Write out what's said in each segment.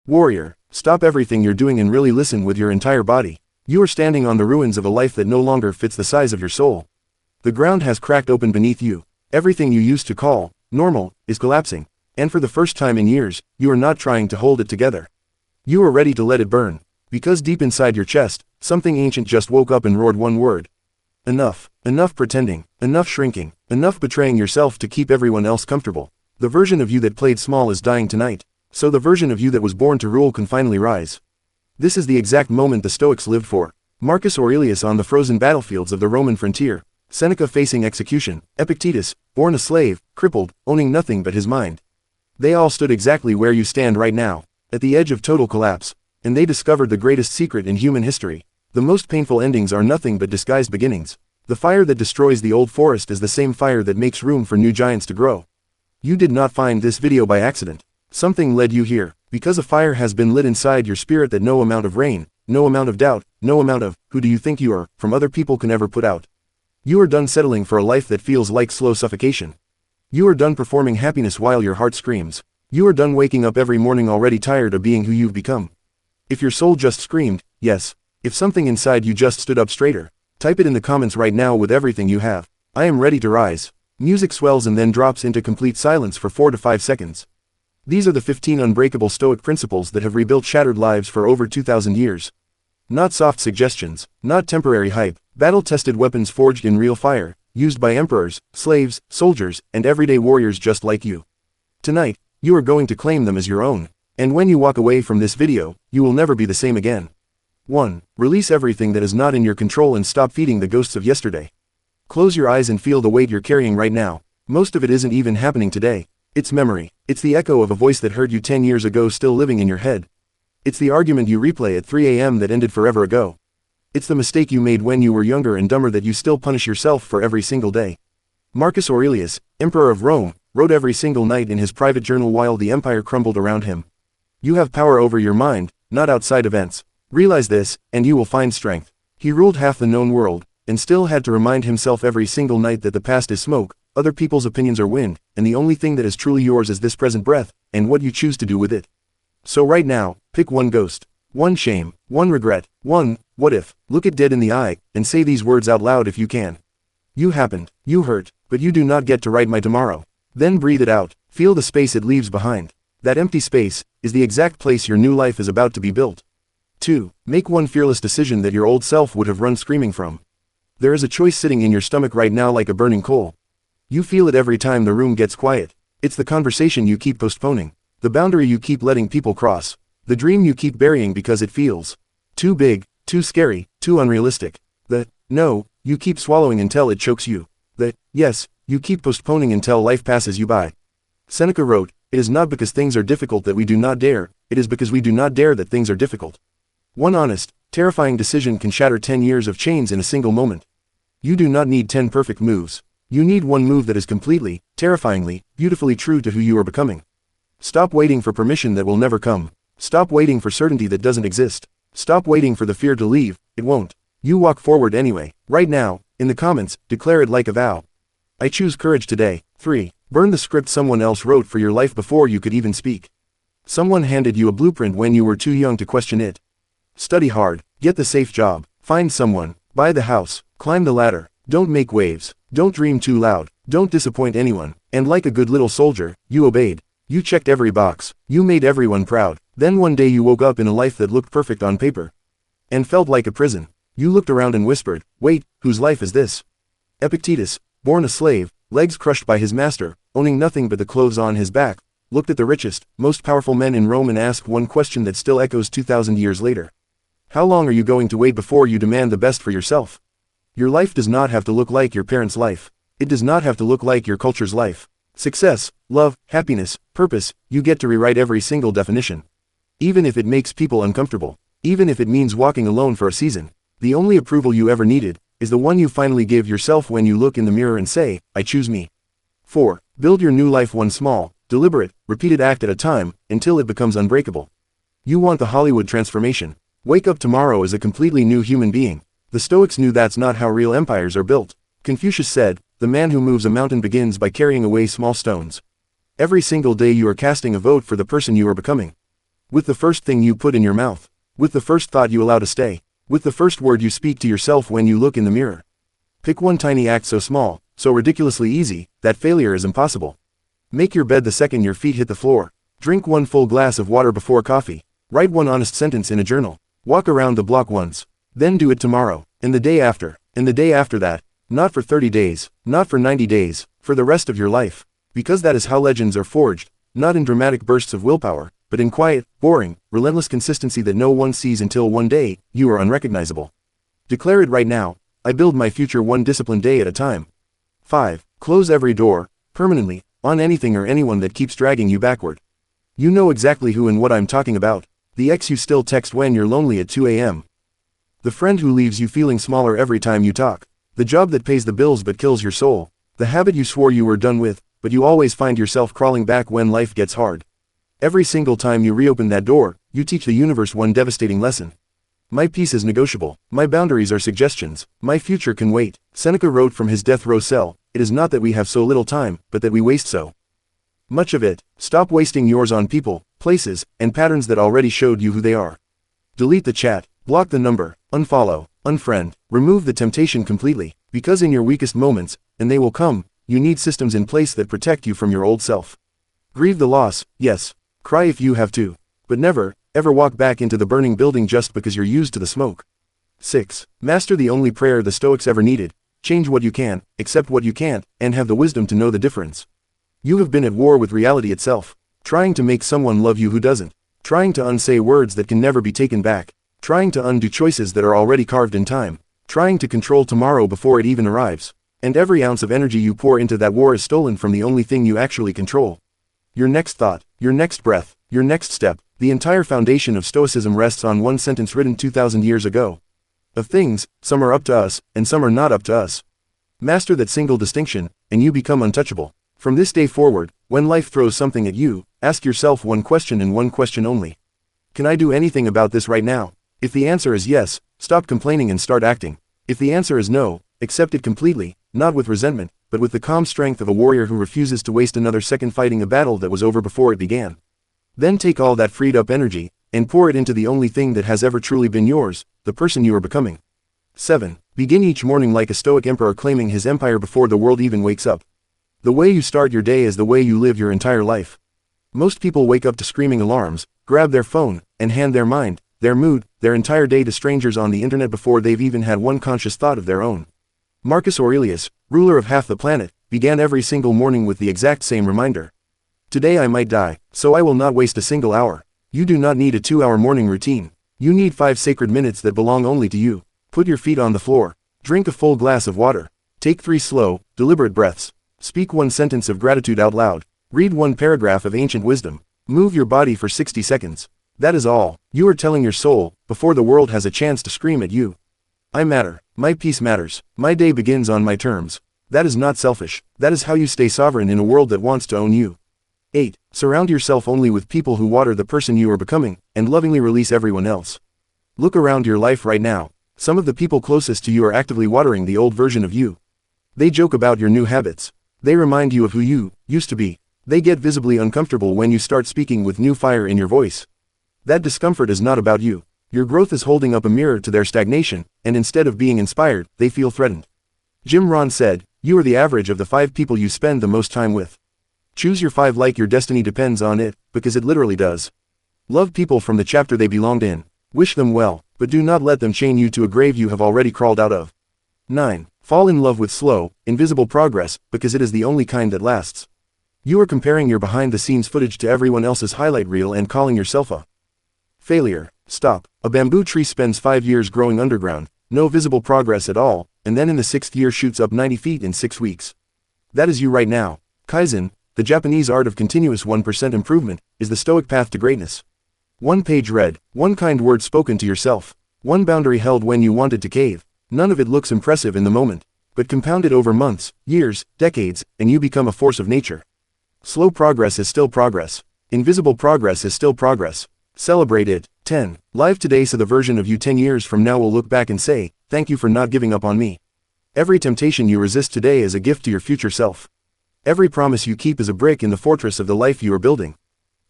Warrior, stop everything you're doing and really listen with your entire body. You are standing on the ruins of a life that no longer fits the size of your soul. The ground has cracked open beneath you. Everything you used to call normal is collapsing. And for the first time in years, you are not trying to hold it together. You are ready to let it burn. Because deep inside your chest, something ancient just woke up and roared one word. Enough. Enough pretending. Enough shrinking. Enough betraying yourself to keep everyone else comfortable. The version of you that played small is dying tonight. So the version of you that was born to rule can finally rise. This is the exact moment the Stoics lived for. Marcus Aurelius on the frozen battlefields of the Roman frontier. Seneca facing execution. Epictetus, born a slave, crippled, owning nothing but his mind. They all stood exactly where you stand right now, at the edge of total collapse. And they discovered the greatest secret in human history. The most painful endings are nothing but disguised beginnings. The fire that destroys the old forest is the same fire that makes room for new giants to grow. You did not find this video by accident. Something led you here, because a fire has been lit inside your spirit that no amount of rain, no amount of doubt, no amount of, who do you think you are, from other people can ever put out. You are done settling for a life that feels like slow suffocation. You are done performing happiness while your heart screams. You are done waking up every morning already tired of being who you've become. If your soul just screamed, yes. If something inside you just stood up straighter, type it in the comments right now with everything you have. I am ready to rise. Music swells and then drops into complete silence for 4 to 5 seconds. These are the 15 unbreakable Stoic principles that have rebuilt shattered lives for over 2,000 years. Not soft suggestions, not temporary hype, battle-tested weapons forged in real fire, used by emperors, slaves, soldiers, and everyday warriors just like you. Tonight, you are going to claim them as your own. And when you walk away from this video, you will never be the same again. 1. Release everything that is not in your control and stop feeding the ghosts of yesterday. Close your eyes and feel the weight you're carrying right now. Most of it isn't even happening today. It's memory. It's the echo of a voice that heard you 10 years ago still living in your head. It's the argument you replay at 3 a.m. that ended forever ago. It's the mistake you made when you were younger and dumber that you still punish yourself for every single day. Marcus Aurelius, Emperor of Rome, wrote every single night in his private journal while the empire crumbled around him. You have power over your mind, not outside events. Realize this, and you will find strength. He ruled half the known world, and still had to remind himself every single night that the past is smoke, other people's opinions are wind, and the only thing that is truly yours is this present breath, and what you choose to do with it. So right now, pick one ghost, one shame, one regret, one what if. Look it dead in the eye, and say these words out loud if you can. You happened, you hurt, but you do not get to write my tomorrow. Then breathe it out, feel the space it leaves behind. That empty space is the exact place your new life is about to be built. 2. Make one fearless decision that your old self would have run screaming from. There is a choice sitting in your stomach right now like a burning coal. You feel it every time the room gets quiet. It's the conversation you keep postponing, the boundary you keep letting people cross, the dream you keep burying because it feels too big, too scary, too unrealistic. The no you keep swallowing until it chokes you. The yes you keep postponing until life passes you by. Seneca wrote, "It is not because things are difficult that we do not dare, it is because we do not dare that things are difficult." One honest, terrifying decision can shatter 10 years of chains in a single moment. You do not need 10 perfect moves. You need one move that is completely, terrifyingly, beautifully true to who you are becoming. Stop waiting for permission that will never come. Stop waiting for certainty that doesn't exist. Stop waiting for the fear to leave, it won't. You walk forward anyway. Right now, in the comments, declare it like a vow. I choose courage today. 3. Burn the script someone else wrote for your life before you could even speak. Someone handed you a blueprint when you were too young to question it. Study hard, get the safe job, find someone, buy the house, climb the ladder, don't make waves, don't dream too loud, don't disappoint anyone, and like a good little soldier, you obeyed. You checked every box, you made everyone proud. Then one day you woke up in a life that looked perfect on paper and felt like a prison. You looked around and whispered, wait, whose life is this? Epictetus, born a slave, legs crushed by his master, owning nothing but the clothes on his back, looked at the richest, most powerful men in Rome and asked one question that still echoes 2,000 years later. How long are you going to wait before you demand the best for yourself? Your life does not have to look like your parents' life. It does not have to look like your culture's life. Success, love, happiness, purpose, you get to rewrite every single definition. Even if it makes people uncomfortable. Even if it means walking alone for a season. The only approval you ever needed is the one you finally give yourself when you look in the mirror and say, I choose me. 4. Build your new life one small, deliberate, repeated act at a time, until it becomes unbreakable. You want the Hollywood transformation. Wake up tomorrow as a completely new human being. The Stoics knew that's not how real empires are built. Confucius said, the man who moves a mountain begins by carrying away small stones. Every single day you are casting a vote for the person you are becoming. With the first thing you put in your mouth. With the first thought you allow to stay. With the first word you speak to yourself when you look in the mirror. Pick one tiny act so small, so ridiculously easy, that failure is impossible. Make your bed the second your feet hit the floor. Drink one full glass of water before coffee. Write one honest sentence in a journal. Walk around the block once. Then do it tomorrow, and the day after, and the day after that. Not for 30 days, not for 90 days, for the rest of your life. Because that is how legends are forged, not in dramatic bursts of willpower, but in quiet, boring, relentless consistency that no one sees until one day, you are unrecognizable. Declare it right now: I build my future one disciplined day at a time. 5. Close every door, permanently, on anything or anyone that keeps dragging you backward. You know exactly who and what I'm talking about. The ex you still text when you're lonely at 2 a.m. The friend who leaves you feeling smaller every time you talk. The job that pays the bills but kills your soul. The habit you swore you were done with, but you always find yourself crawling back when life gets hard. Every single time you reopen that door, you teach the universe one devastating lesson. My peace is negotiable. My boundaries are suggestions. My future can wait. Seneca wrote from his death row cell, "It is not that we have so little time, but that we waste so much of it." Stop wasting yours on people, places, and patterns that already showed you who they are. Delete the chat, block the number, unfollow, unfriend, remove the temptation completely, because in your weakest moments, and they will come, you need systems in place that protect you from your old self. Grieve the loss, yes. Cry if you have to. But never, ever walk back into the burning building just because you're used to the smoke. 6. Master the only prayer the Stoics ever needed: change what you can, accept what you can't, and have the wisdom to know the difference. You have been at war with reality itself, trying to make someone love you who doesn't, trying to unsay words that can never be taken back, trying to undo choices that are already carved in time, trying to control tomorrow before it even arrives. And every ounce of energy you pour into that war is stolen from the only thing you actually control. Your next thought, your next breath, your next step. The entire foundation of Stoicism rests on one sentence written 2,000 years ago. Of things, some are up to us, and some are not up to us. Master that single distinction, and you become untouchable. From this day forward, when life throws something at you, ask yourself one question and one question only. Can I do anything about this right now? If the answer is yes, stop complaining and start acting. If the answer is no, accept it completely, not with resentment, but with the calm strength of a warrior who refuses to waste another second fighting a battle that was over before it began. Then take all that freed up energy, and pour it into the only thing that has ever truly been yours, the person you are becoming. 7. Begin each morning like a Stoic emperor claiming his empire before the world even wakes up. The way you start your day is the way you live your entire life. Most people wake up to screaming alarms, grab their phone, and hand their mind, their mood, their entire day to strangers on the internet before they've even had one conscious thought of their own. Marcus Aurelius, ruler of half the planet, began every single morning with the exact same reminder. Today I might die, so I will not waste a single hour. You do not need a 2-hour morning routine. You need 5 sacred minutes that belong only to you. Put your feet on the floor. Drink a full glass of water. Take 3 slow, deliberate breaths. Speak one sentence of gratitude out loud. Read one paragraph of ancient wisdom. Move your body for 60 seconds. That is all. You are telling your soul, before the world has a chance to scream at you, I matter. My peace matters. My day begins on my terms. That is not selfish. That is how you stay sovereign in a world that wants to own you. 8. Surround yourself only with people who water the person you are becoming, and lovingly release everyone else. Look around your life right now. Some of the people closest to you are actively watering the old version of you. They joke about your new habits. They remind you of who you used to be. They get visibly uncomfortable when you start speaking with new fire in your voice. That discomfort is not about you. Your growth is holding up a mirror to their stagnation, and instead of being inspired, they feel threatened. Jim Rohn said, "You are the average of the 5 people you spend the most time with." Choose your 5 like your destiny depends on it, because it literally does. Love people from the chapter they belonged in. Wish them well, but do not let them chain you to a grave you have already crawled out of. 9. Fall in love with slow, invisible progress, because it is the only kind that lasts. You are comparing your behind-the-scenes footage to everyone else's highlight reel and calling yourself a failure. Stop. A bamboo tree spends 5 years growing underground, no visible progress at all, and then in the 6th year shoots up 90 feet in 6 weeks. That is you right now. Kaizen, the Japanese art of continuous 1% improvement, is the Stoic path to greatness. 1 page read, 1 kind word spoken to yourself, 1 boundary held when you wanted to cave. None of it looks impressive in the moment, but compounded over months, years, decades, and you become a force of nature. Slow progress is still progress. Invisible progress is still progress. Celebrate it. 10. Live today so the version of you 10 years from now will look back and say, "Thank you for not giving up on me." Every temptation you resist today is a gift to your future self. Every promise you keep is a brick in the fortress of the life you are building.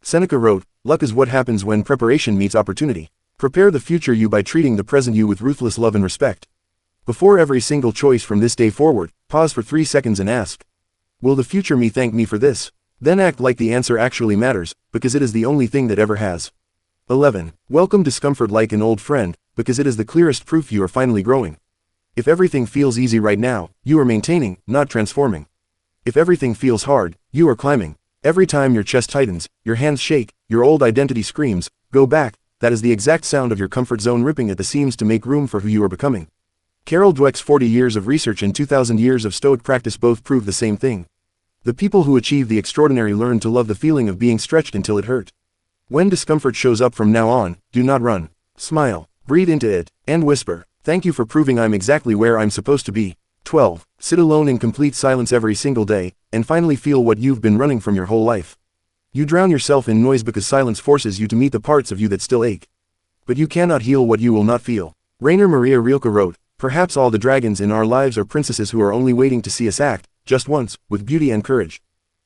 Seneca wrote, "Luck is what happens when preparation meets opportunity." Prepare the future you by treating the present you with ruthless love and respect. Before every single choice from this day forward, pause for 3 seconds and ask, will the future me thank me for this? Then act like the answer actually matters, because it is the only thing that ever has. 11. Welcome discomfort like an old friend, because it is the clearest proof you are finally growing. If everything feels easy right now, you are maintaining, not transforming. If everything feels hard, you are climbing. Every time your chest tightens, your hands shake, your old identity screams, go back, that is the exact sound of your comfort zone ripping at the seams to make room for who you are becoming. Carol Dweck's 40 years of research and 2,000 years of Stoic practice both prove the same thing. The people who achieve the extraordinary learn to love the feeling of being stretched until it hurt. When discomfort shows up from now on, do not run. Smile, breathe into it, and whisper, "Thank you for proving I'm exactly where I'm supposed to be." 12. Sit alone in complete silence every single day, and finally feel what you've been running from your whole life. You drown yourself in noise because silence forces you to meet the parts of you that still ache. But you cannot heal what you will not feel. Rainer Maria Rilke wrote, "Perhaps all the dragons in our lives are princesses who are only waiting to see us act, just once, with beauty and courage."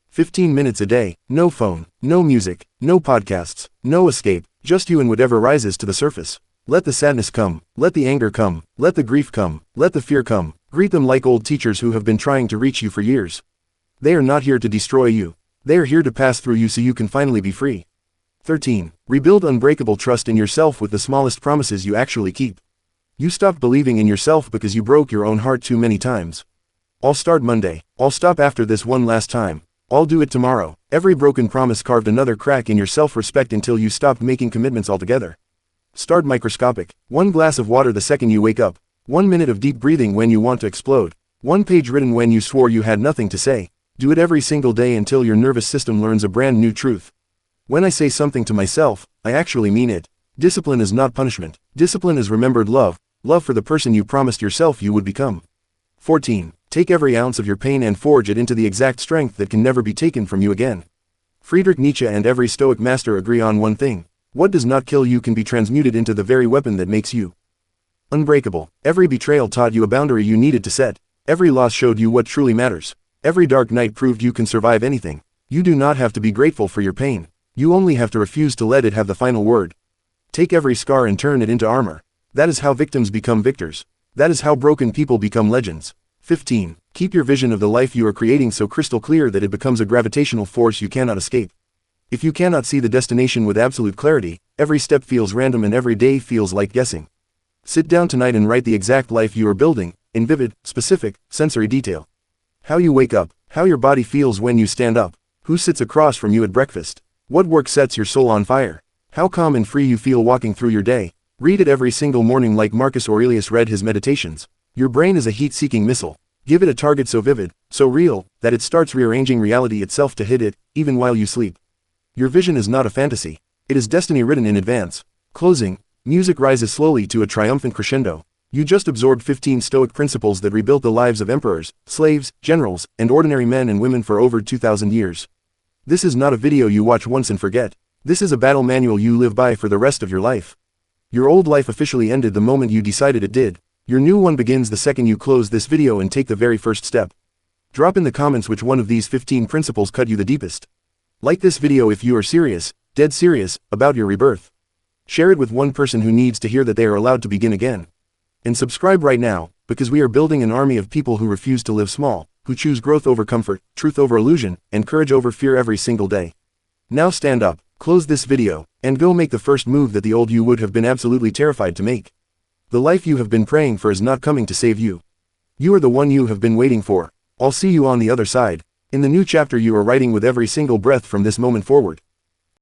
15 minutes a day, no phone, no music, no podcasts, no escape, just you and whatever rises to the surface. Let the sadness come, let the anger come, let the grief come, let the fear come. Greet them like old teachers who have been trying to reach you for years. They are not here to destroy you. They are here to pass through you so you can finally be free. 13. Rebuild unbreakable trust in yourself with the smallest promises you actually keep. You stopped believing in yourself because you broke your own heart too many times. I'll start Monday. I'll stop after this one last time. I'll do it tomorrow. Every broken promise carved another crack in your self-respect until you stopped making commitments altogether. Start microscopic. 1 glass of water the second you wake up. 1 minute of deep breathing when you want to explode. 1 page written when you swore you had nothing to say. Do it every single day until your nervous system learns a brand new truth. When I say something to myself, I actually mean it. Discipline is not punishment. Discipline is remembered love, love for the person you promised yourself you would become. 14. Take every ounce of your pain and forge it into the exact strength that can never be taken from you again. Friedrich Nietzsche and every Stoic master agree on one thing. What does not kill you can be transmuted into the very weapon that makes you unbreakable. Every betrayal taught you a boundary you needed to set. Every loss showed you what truly matters. Every dark night proved you can survive anything. You do not have to be grateful for your pain. You only have to refuse to let it have the final word. Take every scar and turn it into armor. That is how victims become victors. That is how broken people become legends. 15. Keep your vision of the life you are creating so crystal clear that it becomes a gravitational force you cannot escape. If you cannot see the destination with absolute clarity, every step feels random and every day feels like guessing. Sit down tonight and write the exact life you are building, in vivid, specific, sensory detail. How you wake up, how your body feels when you stand up, who sits across from you at breakfast, what work sets your soul on fire, how calm and free you feel walking through your day. Read it every single morning like Marcus Aurelius read his Meditations. Your brain is a heat-seeking missile. Give it a target so vivid, so real, that it starts rearranging reality itself to hit it, even while you sleep. Your vision is not a fantasy. It is destiny written in advance. Closing. Music rises slowly to a triumphant crescendo. You just absorbed 15 Stoic principles that rebuilt the lives of emperors, slaves, generals, and ordinary men and women for over 2,000 years. This is not a video you watch once and forget. This is a battle manual you live by for the rest of your life. Your old life officially ended the moment you decided it did. Your new one begins the second you close this video and take the very first step. Drop in the comments which one of these 15 principles cut you the deepest. Like this video if you are serious, dead serious, about your rebirth. Share it with one person who needs to hear that they are allowed to begin again. And subscribe right now, because we are building an army of people who refuse to live small, who choose growth over comfort, truth over illusion, and courage over fear every single day. Now stand up, close this video, and go make the first move that the old you would have been absolutely terrified to make. The life you have been praying for is not coming to save you. You are the one you have been waiting for. I'll see you on the other side. In the new chapter you are writing with every single breath from this moment forward.